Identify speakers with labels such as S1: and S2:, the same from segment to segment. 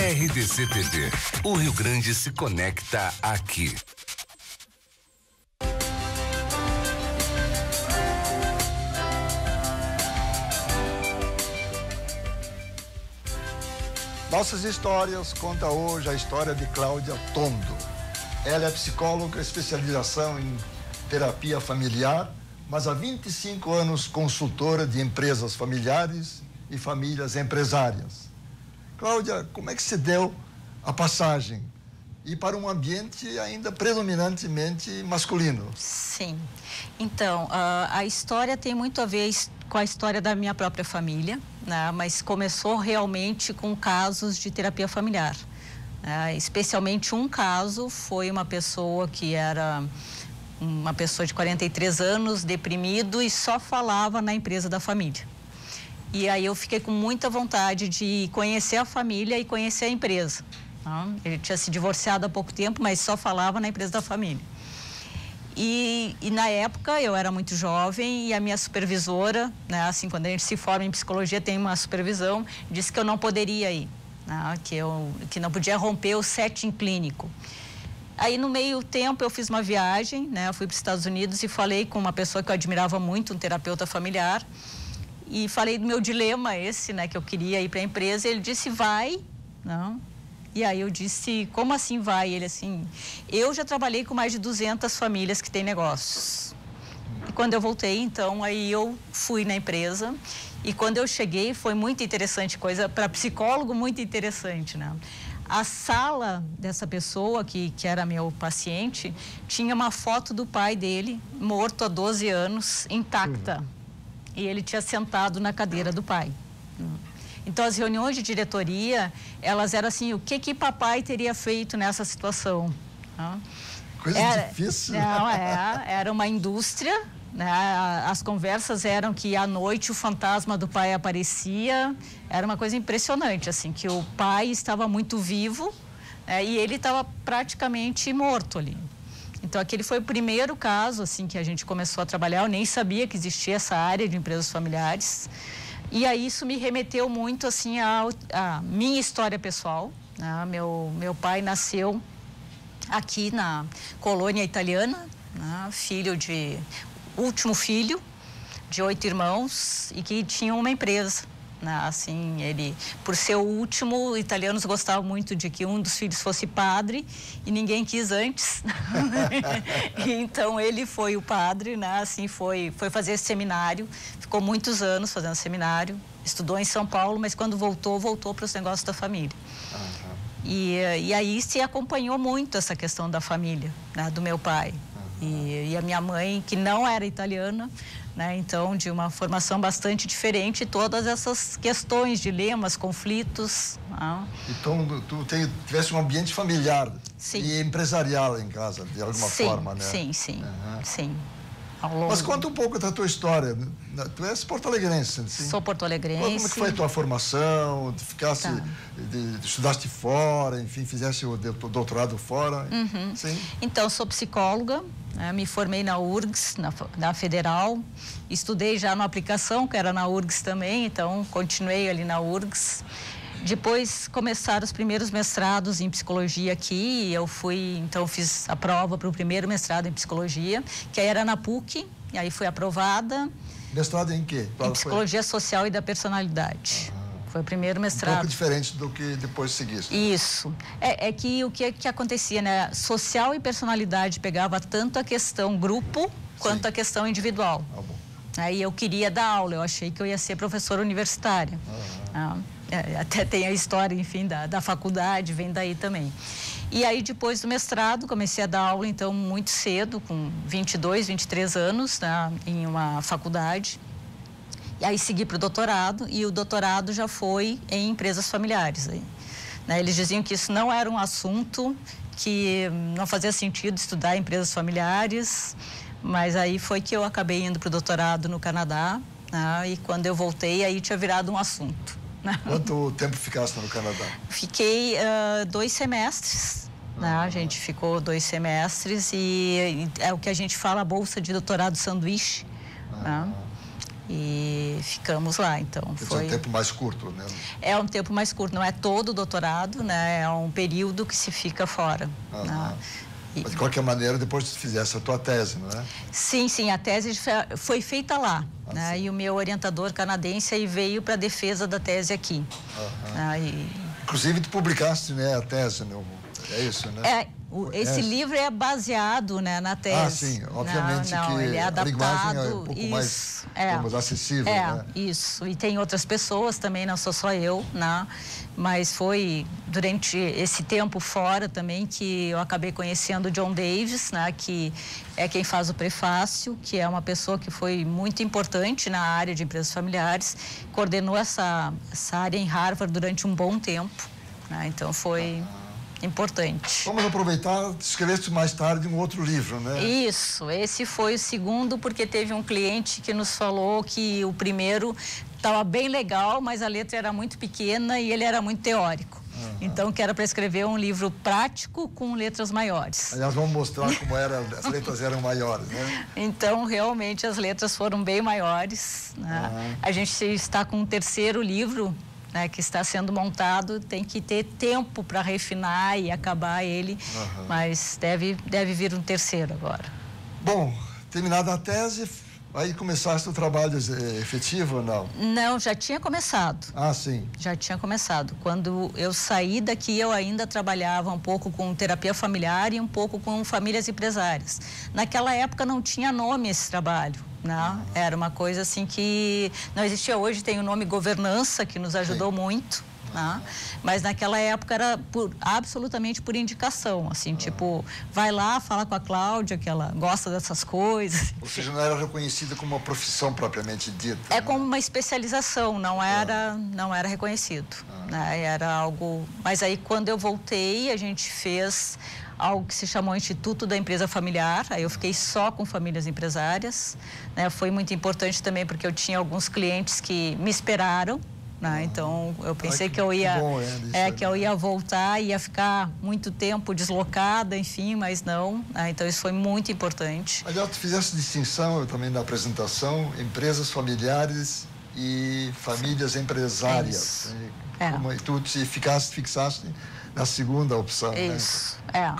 S1: RDC TV. O Rio Grande se conecta aqui.
S2: Nossas Histórias conta hoje a história de Cláudia Tondo. Ela é psicóloga, especialização em terapia familiar, mas há 25 anos consultora de empresas familiares e famílias empresárias. Cláudia, como é que se deu a passagem e para um ambiente ainda predominantemente masculino?
S3: Sim. Então, a história tem muito a ver com a história da minha própria família, né? Mas começou realmente com casos de terapia familiar. Especialmente um caso foi uma pessoa que era uma pessoa de 43 anos, deprimido e só falava na empresa da família. E aí eu fiquei com muita vontade de conhecer a família e conhecer a empresa. Ele tinha se divorciado há pouco tempo, mas só falava na empresa da família. E na época eu era muito jovem e a minha supervisora, né, assim, quando a gente se forma em psicologia tem uma supervisão, disse que eu não poderia ir, né, que não podia romper o setting clínico. Aí no meio tempo eu fiz uma viagem, né, eu fui para os Estados Unidos e falei com uma pessoa que eu admirava muito, um terapeuta familiar, e falei do meu dilema esse, né, que eu queria ir para a empresa, e ele disse, vai, não. E aí eu disse, como assim vai? Ele assim, eu já trabalhei com mais de 200 famílias que têm negócios. E quando eu voltei, então, aí eu fui na empresa, e quando eu cheguei foi muito interessante, coisa para psicólogo muito interessante, né? A sala dessa pessoa, que era meu paciente, tinha uma foto do pai dele, morto há 12 anos, intacta. E ele tinha sentado na cadeira do pai. Então, as reuniões de diretoria, elas eram assim, o que papai teria feito nessa situação?
S2: Coisa difícil.
S3: Não, era uma indústria, né? As conversas eram que à noite o fantasma do pai aparecia, era uma coisa impressionante, assim, que o pai estava muito vivo, né? E ele estava praticamente morto ali. Então, aquele foi o primeiro caso, assim, que a gente começou a trabalhar, eu nem sabia que existia essa área de empresas familiares. E aí isso me remeteu muito assim à minha história pessoal, né? Meu pai nasceu aqui na colônia italiana, né? Último filho de 8 irmãos e que tinha uma empresa, né? Assim, ele, por ser o último, italianos gostavam muito de que um dos filhos fosse padre e ninguém quis antes. E então ele foi o padre, né? Assim, foi fazer esse seminário, ficou muitos anos fazendo seminário, estudou em São Paulo, mas quando voltou para os negócios da família. E aí se acompanhou muito essa questão da família, né? Do meu pai. E a minha mãe, que não era italiana, né? Então, de uma formação bastante diferente, todas essas questões, dilemas, conflitos. Né?
S2: Então, tu tivesse um ambiente familiar.
S3: Sim.
S2: E empresarial em casa, de alguma forma, né?
S3: Sim. Sim.
S2: Mas conta um pouco da tua história. Tu és porto-alegrense, sim?
S3: Sou porto-alegrense.
S2: Como que foi a tua formação? Tu ficasse, estudaste fora, enfim, fizeste o doutorado fora? Sim.
S3: Então, sou psicóloga, né? Me formei na URGS, na Federal. Estudei já na aplicação, que era na URGS também, então continuei ali na URGS. Depois começaram os primeiros mestrados em psicologia aqui, eu fiz a prova para o primeiro mestrado em psicologia, que aí era na PUC, e aí fui aprovada.
S2: Mestrado em quê?
S3: Em psicologia social e da personalidade. Foi o primeiro mestrado.
S2: Um pouco diferente do que depois seguiste.
S3: Isso. É que o que acontecia, né? Social e personalidade pegava tanto a questão grupo quanto a questão individual.
S2: Bom.
S3: Aí eu queria dar aula, eu achei que eu ia ser professora universitária. Até tem a história, enfim, da faculdade, vem daí também. E aí, depois do mestrado, comecei a dar aula, então, muito cedo, com 22, 23 anos, né, em uma faculdade. E aí, segui para o doutorado, e o doutorado já foi em empresas familiares. Aí, né, eles diziam que isso não era um assunto, que não fazia sentido estudar empresas familiares, mas aí foi que eu acabei indo para o doutorado no Canadá, né, e quando eu voltei, aí tinha virado um assunto.
S2: Quanto tempo ficaste no Canadá?
S3: Fiquei 2 semestres, né? A gente ficou 2 semestres e é o que a gente fala, a bolsa de doutorado sanduíche, né? E ficamos lá, então
S2: foi... É um tempo mais curto, né?
S3: É um tempo mais curto, não é todo o doutorado, né? É um período que se fica fora. Né?
S2: Mas, de qualquer maneira, depois tu fizesse a tua tese, não é?
S3: Sim, sim, a tese foi feita lá, né? E o meu orientador canadense aí veio para a defesa da tese aqui.
S2: Inclusive, tu publicaste, né, a tese, né? É isso, né?
S3: Esse livro é baseado, né, na tese.
S2: Ah, sim, obviamente que
S3: ele é adaptado,
S2: a linguagem é um pouco mais, digamos, acessível, né?
S3: Isso, e tem outras pessoas também, não sou só eu, né? Mas foi durante esse tempo fora também que eu acabei conhecendo o John Davis, né? Que é quem faz o prefácio, que é uma pessoa que foi muito importante na área de empresas familiares, coordenou essa área em Harvard durante um bom tempo, né? Então foi... importante.
S2: Vamos aproveitar, escreveste mais tarde um outro livro, né?
S3: Isso, esse foi o segundo, porque teve um cliente que nos falou que o primeiro estava bem legal, mas a letra era muito pequena e ele era muito teórico. Então, que era para escrever um livro prático com letras maiores.
S2: Aliás, vamos mostrar como as letras eram maiores, né?
S3: Então, realmente, as letras foram bem maiores, né? A gente está com um terceiro livro, né, que está sendo montado, tem que ter tempo para refinar e acabar ele, mas deve vir um terceiro agora.
S2: Bom, terminada a tese, aí começaste o trabalho efetivo ou não?
S3: Não, já tinha começado.
S2: Ah, sim.
S3: Já tinha começado. Quando eu saí daqui, eu ainda trabalhava um pouco com terapia familiar e um pouco com famílias empresárias. Naquela época não tinha nome esse trabalho. Não, era uma coisa assim que não existia. Hoje tem o nome governança, que nos ajudou muito, né? Mas naquela época era absolutamente por indicação, assim, tipo, vai lá, fala com a Cláudia, que ela gosta dessas coisas.
S2: Ou seja, não era reconhecida como uma profissão propriamente dita.
S3: É como uma especialização, não era reconhecido, né? Era algo... Mas aí, quando eu voltei, a gente fez algo que se chamou Instituto da Empresa Familiar. Aí eu fiquei só com famílias empresárias, né? Foi muito importante também porque eu tinha alguns clientes que me esperaram, né? Então eu pensei que eu ia que eu ia voltar, ia ficar muito tempo deslocada, enfim, mas não, né? Então isso foi muito importante.
S2: Aliás, tu fizeste distinção também na apresentação, empresas familiares e famílias empresárias. E tu te fixaste na segunda opção,
S3: isso,
S2: né?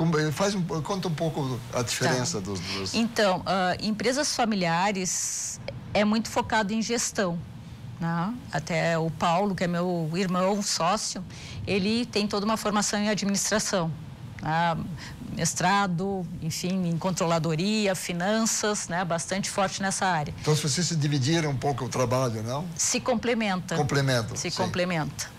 S2: Conta um pouco a diferença dos...
S3: Então, empresas familiares é muito focado em gestão, né? Até o Paulo, que é meu irmão, sócio, ele tem toda uma formação em administração, né? Mestrado, enfim, em controladoria, finanças, né? Bastante forte nessa área.
S2: Então, se vocês se dividirem um pouco o trabalho, não?
S3: Se complementa. Se complementa.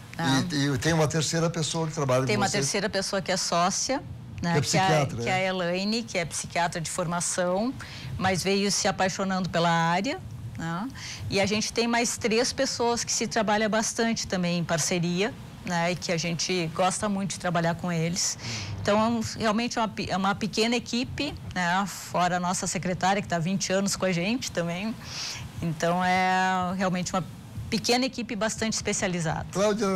S2: E tem uma terceira pessoa que trabalha com vocês?
S3: Tem uma terceira pessoa que é sócia, né?
S2: Que é psiquiatra,
S3: que é a Elaine, que é psiquiatra de formação, mas veio se apaixonando pela área, né? E a gente tem mais 3 pessoas que se trabalha bastante também em parceria, né? E que a gente gosta muito de trabalhar com eles. Então, realmente é uma pequena equipe, né? Fora a nossa secretária, que está há 20 anos com a gente também. Então, é realmente uma pequena equipe bastante especializada.
S2: Cláudia,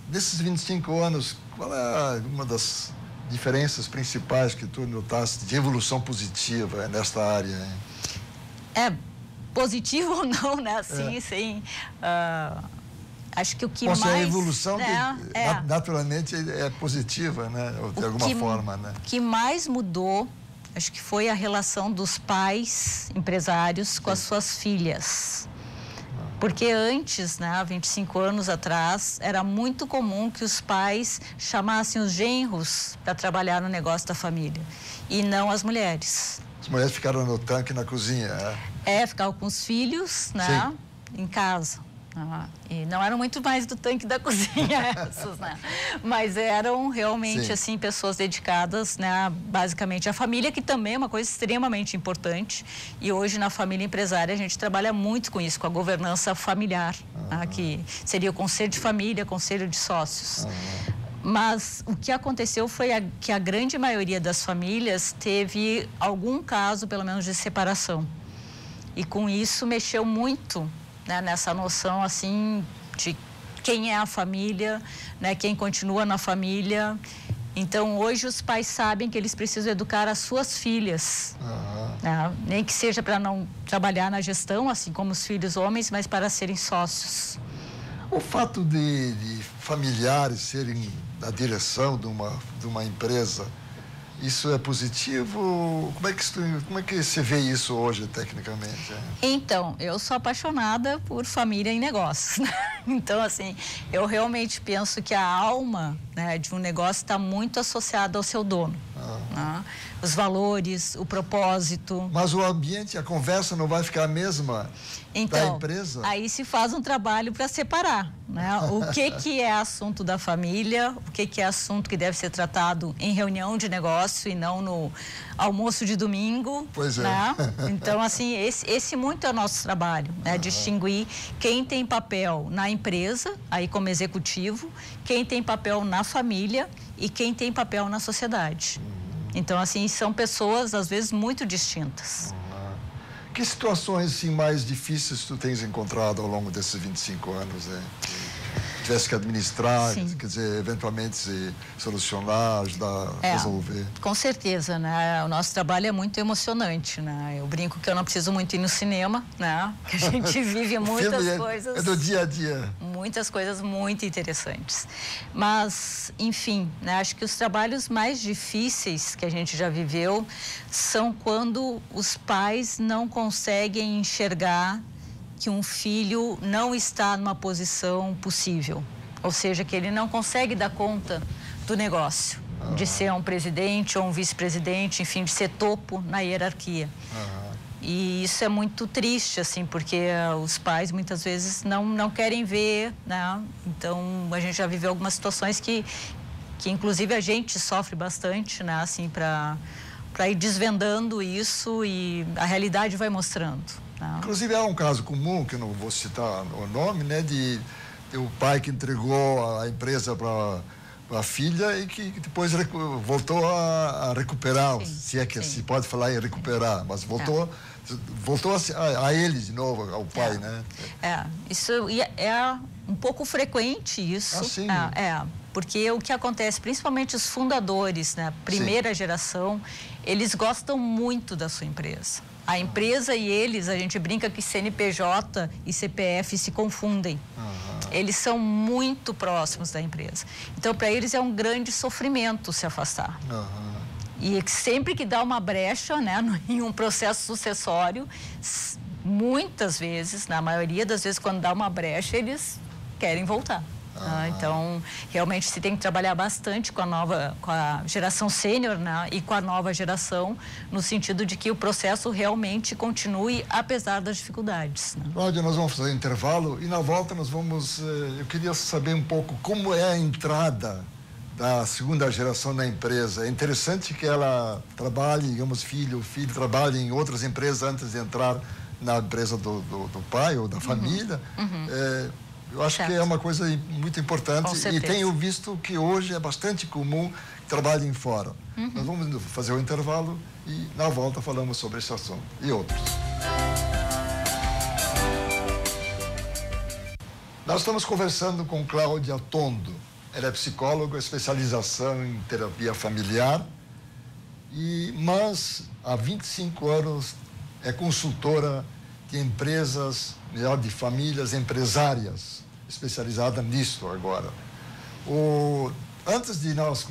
S2: desses 25 anos, qual é uma das diferenças principais que tu notaste de evolução positiva nesta área?
S3: É positivo ou não, né? Sim. Acho que o que mais...
S2: a evolução naturalmente é positiva, né? De alguma forma, né?
S3: O que mais mudou, acho que foi a relação dos pais empresários com as suas filhas. Porque antes, né, há 25 anos atrás, era muito comum que os pais chamassem os genros para trabalhar no negócio da família e não as mulheres.
S2: As mulheres ficaram no tanque, na cozinha,
S3: ficavam com os filhos, né, em casa. E não eram muito mais do tanque da cozinha essas, né? Mas eram realmente, assim, pessoas dedicadas, né, basicamente à família, que também é uma coisa extremamente importante. E hoje, na família empresária, a gente trabalha muito com isso, com a governança familiar, né, que seria o conselho de família, conselho de sócios. Mas o que aconteceu foi que a grande maioria das famílias teve algum caso, pelo menos, de separação. E com isso mexeu muito, né, nessa noção, assim, de quem é a família, né, quem continua na família. Então, hoje os pais sabem que eles precisam educar as suas filhas, né? Nem que seja para não trabalhar na gestão, assim como os filhos homens, mas para serem sócios.
S2: O fato de familiares serem da direção de uma empresa, isso é positivo? Como é que você vê isso hoje, tecnicamente?
S3: Então, eu sou apaixonada por família e negócios, né? Então, assim, eu realmente penso que a alma, né, de um negócio está muito associada ao seu dono. Né? Os valores, o propósito.
S2: Mas o ambiente, a conversa não vai ficar a mesma da empresa?
S3: Aí se faz um trabalho para separar, né? O que é assunto da família, o que é assunto que deve ser tratado em reunião de negócio e não no almoço de domingo.
S2: Pois é.
S3: Né? Então, assim, esse muito é o nosso trabalho, né? Distinguir quem tem papel na empresa, aí como executivo, quem tem papel na família e quem tem papel na sociedade. Então, assim, são pessoas, às vezes, muito distintas.
S2: Que situações, assim, mais difíceis tu tens encontrado ao longo desses 25 anos, tivesse que administrar,
S3: Sim.
S2: quer dizer, eventualmente se solucionar, ajudar a resolver?
S3: Com certeza, né? O nosso trabalho é muito emocionante, né? Eu brinco que eu não preciso muito ir no cinema, né? Que a gente vive muitas coisas...
S2: É do dia a dia.
S3: Muitas coisas muito interessantes. Mas, enfim, né? Acho que os trabalhos mais difíceis que a gente já viveu são quando os pais não conseguem enxergar que um filho não está numa posição possível, ou seja, que ele não consegue dar conta do negócio, de ser um presidente ou um vice-presidente, enfim, de ser topo na hierarquia. E isso é muito triste, assim, porque os pais muitas vezes não querem ver, né? Então, a gente já viveu algumas situações que inclusive a gente sofre bastante, né? Assim, para ir desvendando isso e a realidade vai mostrando.
S2: Inclusive, há um caso comum, que eu não vou citar o nome, né, de o pai que entregou a empresa para a filha e que depois voltou a recuperar,
S3: Sim,
S2: se é que
S3: sim.
S2: se pode falar em recuperar, mas voltou a ele de novo, ao pai, né?
S3: Isso é um pouco frequente, isso.
S2: Sim.
S3: Porque o que acontece, principalmente os fundadores, né, primeira geração, eles gostam muito da sua empresa. A empresa e eles, a gente brinca que CNPJ e CPF se confundem. Eles são muito próximos da empresa. Então, para eles é um grande sofrimento se afastar. E sempre que dá uma brecha, né, em um processo sucessório, muitas vezes, na maioria das vezes, quando dá uma brecha, eles querem voltar. Então, realmente se tem que trabalhar bastante com a geração sênior, né, e com a nova geração, no sentido de que o processo realmente continue apesar das dificuldades. Né?
S2: Cláudia, nós vamos fazer um intervalo e na volta eu queria saber um pouco como é a entrada da segunda geração na empresa. É interessante que ela trabalhe, digamos, o filho trabalhe em outras empresas antes de entrar na empresa do pai ou da família. Eu acho que é uma coisa muito importante e tenho visto que hoje é bastante comum que trabalhem fora. Nós vamos fazer o intervalo e na volta falamos sobre esse assunto e outros. Nós estamos conversando com Cláudia Tondo. Ela é psicóloga, especialização em terapia familiar, mas há 25 anos é consultora de empresas, melhor, de famílias empresárias, especializada nisso agora. Antes de nós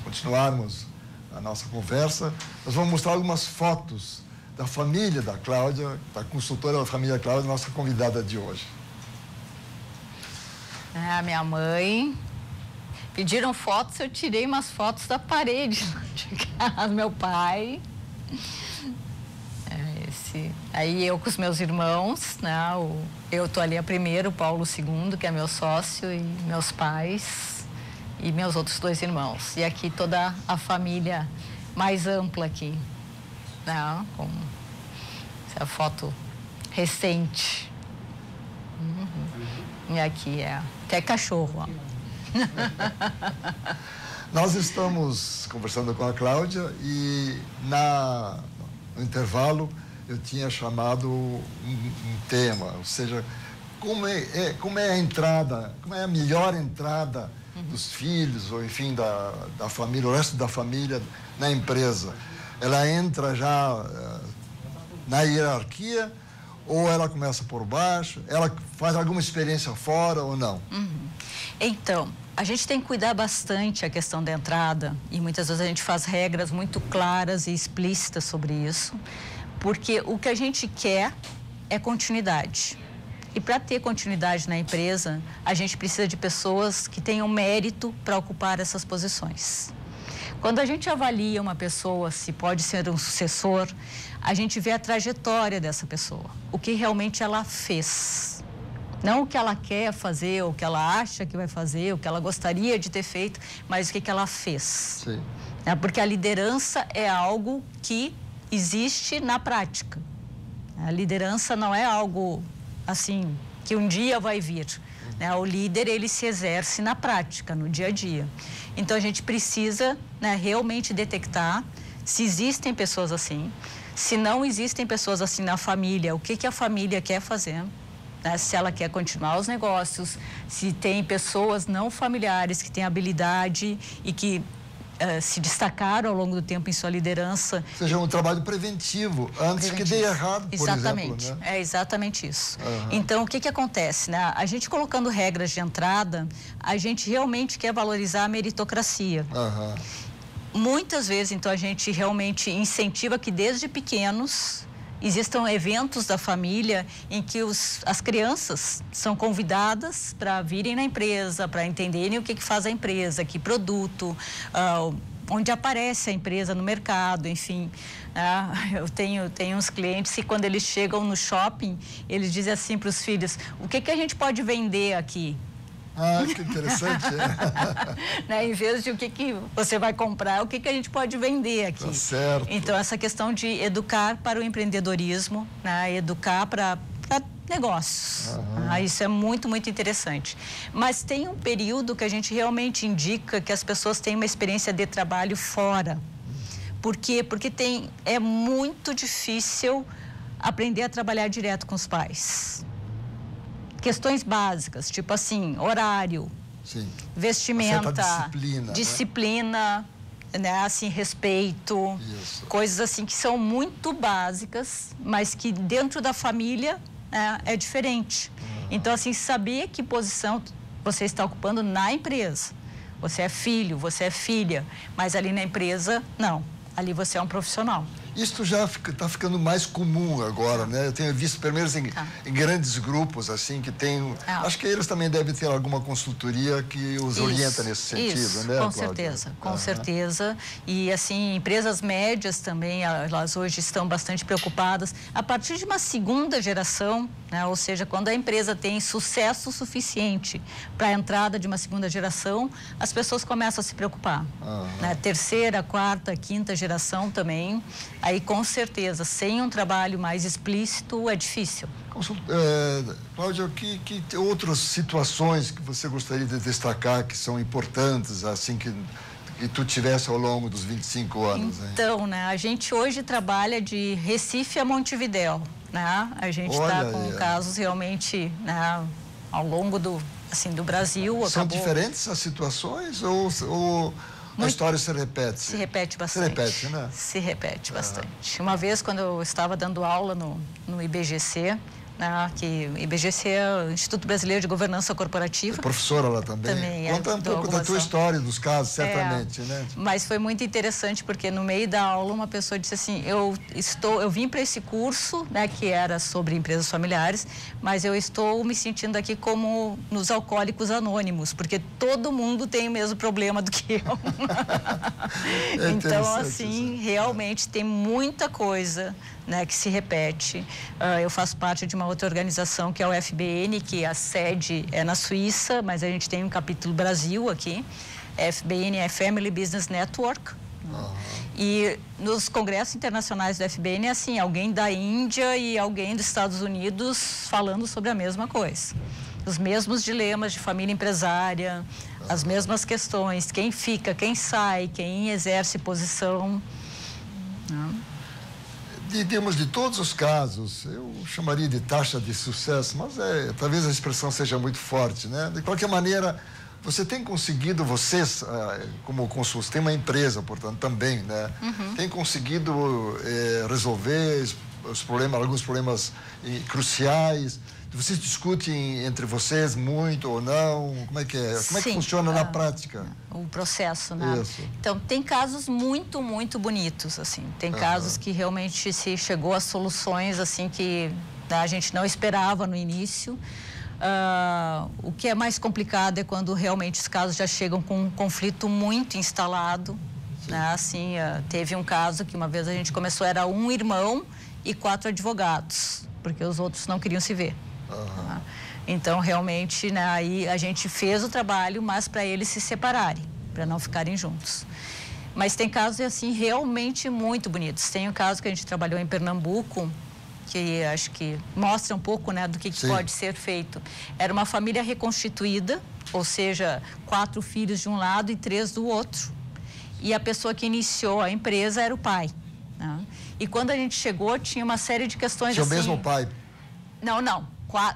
S2: continuarmos a nossa conversa, nós vamos mostrar algumas fotos da família da Cláudia, da consultora da família Cláudia, nossa convidada de hoje.
S3: A minha mãe. Pediram fotos, eu tirei umas fotos da parede de casa. Meu pai. Aí eu com os meus irmãos, né? Eu tô ali a primeira, o Paulo II, que é meu sócio, e meus pais e meus outros 2 irmãos. E aqui toda a família mais ampla aqui, né? Com essa foto recente. E aqui até cachorro, ó.
S2: Nós estamos conversando com a Cláudia e no intervalo eu tinha chamado um tema, ou seja, como é a entrada, como é a melhor entrada dos filhos, ou enfim, da família, o resto da família na empresa, ela entra já na hierarquia, ou ela começa por baixo? Ela faz alguma experiência fora ou não?
S3: Então, a gente tem que cuidar bastante a questão da entrada, e muitas vezes a gente faz regras muito claras e explícitas sobre isso, porque o que a gente quer é continuidade. E para ter continuidade na empresa, a gente precisa de pessoas que tenham mérito para ocupar essas posições. Quando a gente avalia uma pessoa se pode ser um sucessor, a gente vê a trajetória dessa pessoa, o que realmente ela fez. Não o que ela quer fazer, o que ela acha que vai fazer, o que ela gostaria de ter feito, mas o que ela fez.
S2: Sim.
S3: Porque a liderança é algo que existe na prática. A liderança não é algo assim que um dia vai vir. O líder, ele se exerce na prática, no dia a dia. Então, a gente precisa realmente detectar se existem pessoas assim, se não existem pessoas assim na família, o que a família quer fazer, se ela quer continuar os negócios, se tem pessoas não familiares que têm habilidade e que se destacaram ao longo do tempo em sua liderança.
S2: Ou seja, um trabalho preventivo, antes que dê errado, por
S3: exatamente,
S2: exemplo.
S3: É exatamente isso. Então, o que acontece? A gente colocando regras de entrada, a gente realmente quer valorizar a meritocracia. Muitas vezes, então, a gente realmente incentiva que desde pequenos existam eventos da família em que as crianças são convidadas para virem na empresa, para entenderem o que faz a empresa, que produto, onde aparece a empresa no mercado, enfim. Eu tenho uns clientes que quando eles chegam no shopping, eles dizem assim para os filhos, o que a gente pode vender aqui?
S2: Que interessante.
S3: Em vez de o que você vai comprar, o que a gente pode vender aqui.
S2: Tá certo.
S3: Então, essa questão de educar para o empreendedorismo, educar para negócios. Isso é muito, muito interessante. Mas tem um período que a gente realmente indica que as pessoas têm uma experiência de trabalho fora. Por quê? Porque é muito difícil aprender a trabalhar direto com os pais. Questões básicas, tipo assim, horário,
S2: sim,
S3: vestimenta,
S2: disciplina,
S3: assim, respeito,
S2: isso.
S3: Coisas assim que são muito básicas, mas que dentro da família é diferente. Então, assim, saber que posição você está ocupando na empresa. Você é filho, você é filha, mas ali na empresa, não. Ali você é um profissional.
S2: Isso já está ficando mais comum agora, né? Eu tenho visto, pelo menos em grandes grupos, assim, que tem... Acho que eles também devem ter alguma consultoria que os orienta nesse sentido, né,
S3: com
S2: Cláudia?
S3: certeza, com certeza. E, assim, empresas médias também, elas hoje estão bastante preocupadas. A partir de uma segunda geração, ou seja, quando a empresa tem sucesso suficiente para a entrada de uma segunda geração, as pessoas começam a se preocupar. Terceira, quarta, quinta geração também. Aí, com certeza, sem um trabalho mais explícito, é difícil.
S2: Cláudia, que outras situações que você gostaria de destacar que são importantes, assim, que tu tivesse ao longo dos 25 anos?
S3: Então, a gente hoje trabalha de Recife a Montevidéu, A gente está com casos realmente, ao longo do Brasil.
S2: São diferentes as situações ou a história se repete?
S3: Se repete bastante.
S2: Se repete, né?
S3: Se repete bastante. Uma vez, quando eu estava dando aula no IBGC, que o IBGC é o Instituto Brasileiro de Governança Corporativa.
S2: É professora lá também. Conta um pouco da tua história, dos casos, certamente, né?
S3: Mas foi muito interessante, porque no meio da aula uma pessoa disse assim, eu vim para esse curso, que era sobre empresas familiares, mas eu estou me sentindo aqui como nos Alcoólicos Anônimos, porque todo mundo tem o mesmo problema do que eu. Então, assim, realmente tem muita coisa que se repete. Eu faço parte de uma outra organização que é o FBN, que a sede é na Suíça, mas a gente tem um capítulo Brasil aqui. FBN é Family Business Network. E nos congressos internacionais do FBN é assim, alguém da Índia e alguém dos Estados Unidos falando sobre a mesma coisa. Os mesmos dilemas de família empresária, as mesmas questões, quem fica, quem sai, quem exerce posição.
S2: Digamos, de todos os casos, eu chamaria de taxa de sucesso, mas talvez a expressão seja muito forte, né? De qualquer maneira, Você tem conseguido, vocês, como consultores, tem uma empresa, portanto, também, né? Tem conseguido resolver os problemas, alguns problemas cruciais? Vocês discutem entre vocês muito ou não? Como é que é? Como é que funciona na prática?
S3: O processo, né?
S2: Isso.
S3: Então, tem casos muito, muito bonitos, assim. Tem casos que realmente se chegou a soluções, assim, que a gente não esperava no início. O que é mais complicado é quando realmente os casos já chegam com um conflito muito instalado, né? Assim, teve um caso que uma vez a gente começou, era um irmão e 4 advogados, porque os outros não queriam se ver. Tá? Então, realmente, né, aí a gente fez o trabalho, mas para eles se separarem, para não ficarem juntos. Mas tem casos, assim, realmente muito bonitos. Tem um caso que a gente trabalhou em Pernambuco, que acho que mostra um pouco, né, do que pode ser feito. Era uma família reconstituída, ou seja, 4 filhos de um lado e 3 do outro. E a pessoa que iniciou a empresa era o pai. Né? E quando a gente chegou, tinha uma série de questões assim...
S2: Tinha o mesmo pai?
S3: Não.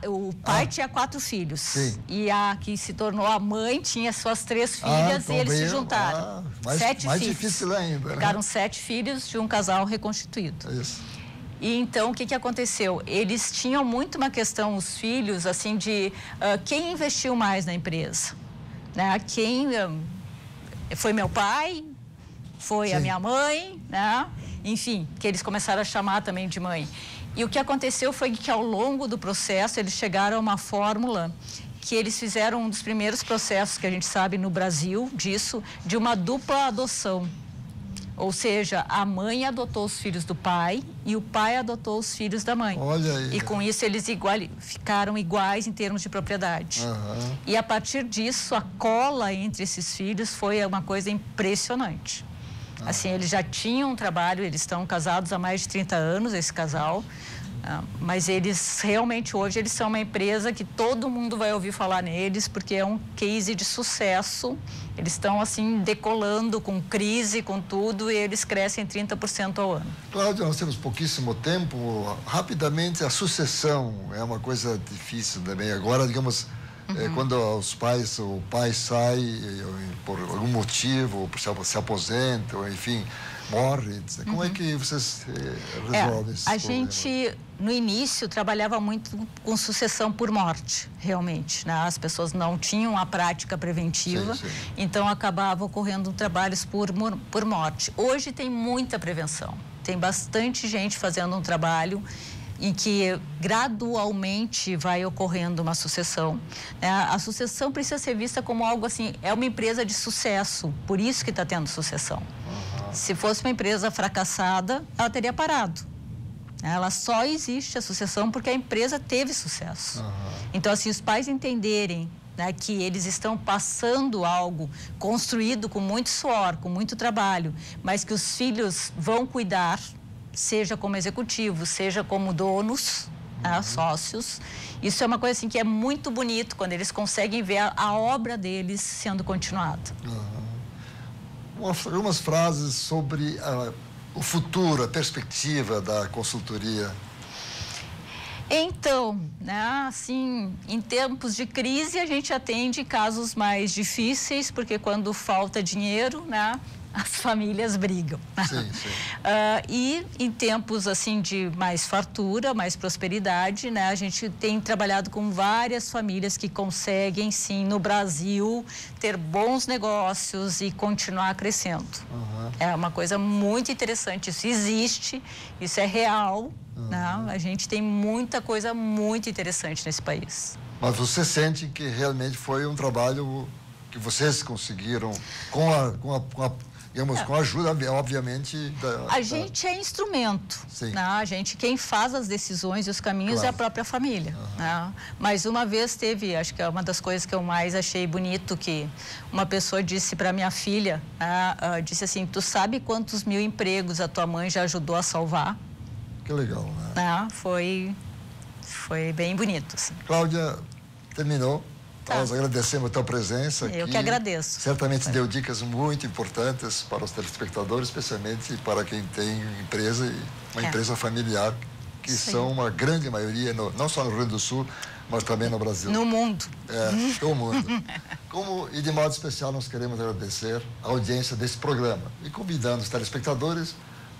S3: O pai tinha 4 filhos.
S2: Sim.
S3: E a que se tornou a mãe tinha suas 3 filhas
S2: então
S3: e eles se juntaram.
S2: Mais
S3: 7
S2: mais
S3: filhos.
S2: Difícil ainda.
S3: Ficaram 7 filhos de um casal reconstituído.
S2: Isso.
S3: E então, o que aconteceu? Eles tinham muito uma questão, os filhos, assim, de quem investiu mais na empresa. Né? Quem foi meu pai, foi a minha mãe, né? Enfim, que eles começaram a chamar também de mãe. E o que aconteceu foi que ao longo do processo eles chegaram a uma fórmula que eles fizeram um dos primeiros processos que a gente sabe no Brasil disso, de uma dupla adoção. Ou seja, a mãe adotou os filhos do pai e o pai adotou os filhos da mãe.
S2: Olha aí.
S3: E com isso eles ficaram iguais em termos de propriedade. E a partir disso, a cola entre esses filhos foi uma coisa impressionante. Assim, eles já tinham um trabalho, eles estão casados há mais de 30 anos, esse casal, mas eles realmente hoje eles são uma empresa que todo mundo vai ouvir falar neles, porque é um case de sucesso. Eles estão assim decolando com crise, com tudo, e eles crescem 30% ao ano.
S2: Cláudia, nós temos pouquíssimo tempo. Rapidamente, a sucessão é uma coisa difícil também. Agora, digamos, quando o pai sai por algum motivo, ou se aposenta, ou enfim, morre. Como é que vocês resolvem esse problema?
S3: Gente, no início, trabalhava muito com sucessão por morte, realmente. Né? As pessoas não tinham a prática preventiva, então acabava ocorrendo trabalhos por morte. Hoje tem muita prevenção, tem bastante gente fazendo um trabalho em que gradualmente vai ocorrendo uma sucessão. A sucessão precisa ser vista como algo assim, é uma empresa de sucesso, por isso que está tendo sucessão. Se fosse uma empresa fracassada, ela teria parado. Ela só existe a sucessão porque a empresa teve sucesso. Então, assim, os pais entenderem, né, que eles estão passando algo construído com muito suor, com muito trabalho, mas que os filhos vão cuidar, seja como executivos, seja como donos, sócios. Isso é uma coisa assim que é muito bonito quando eles conseguem ver a obra deles sendo continuada.
S2: Algumas frases sobre o futuro, a perspectiva da consultoria.
S3: Então, né, assim, em tempos de crise a gente atende casos mais difíceis, porque quando falta dinheiro, né, as famílias brigam.
S2: Sim.
S3: E em tempos assim de mais fartura, mais prosperidade, né, a gente tem trabalhado com várias famílias que conseguem, sim, no Brasil, ter bons negócios e continuar crescendo. É uma coisa muito interessante. Isso existe, isso é real. Né? A gente tem muita coisa muito interessante nesse país.
S2: Mas você sente que realmente foi um trabalho que vocês conseguiram com a ajuda, obviamente,
S3: A gente é instrumento, né? A gente, quem faz as decisões e os caminhos é a própria família. Né? Mas uma vez teve, acho que é uma das coisas que eu mais achei bonito, que uma pessoa disse para minha filha, disse assim, tu sabe quantos 1000 empregos a tua mãe já ajudou a salvar?
S2: Que legal, né?
S3: Foi bem bonito, assim.
S2: Cláudia, terminou. Nós agradecemos a tua presença aqui.
S3: Eu que agradeço.
S2: Certamente deu dicas muito importantes para os telespectadores, especialmente para quem tem empresa e uma empresa familiar que são uma grande maioria, não só no Rio Grande do Sul, mas também no Brasil.
S3: No mundo.
S2: No mundo. E de modo especial nós queremos agradecer a audiência desse programa e convidando os telespectadores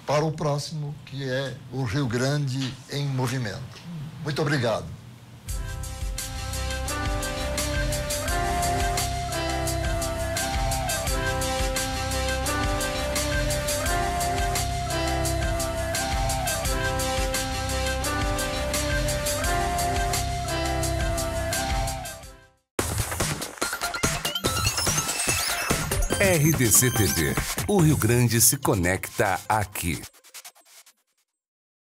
S2: para o próximo, que é o Rio Grande em Movimento. Muito obrigado.
S1: RDC TV. O Rio Grande se conecta aqui.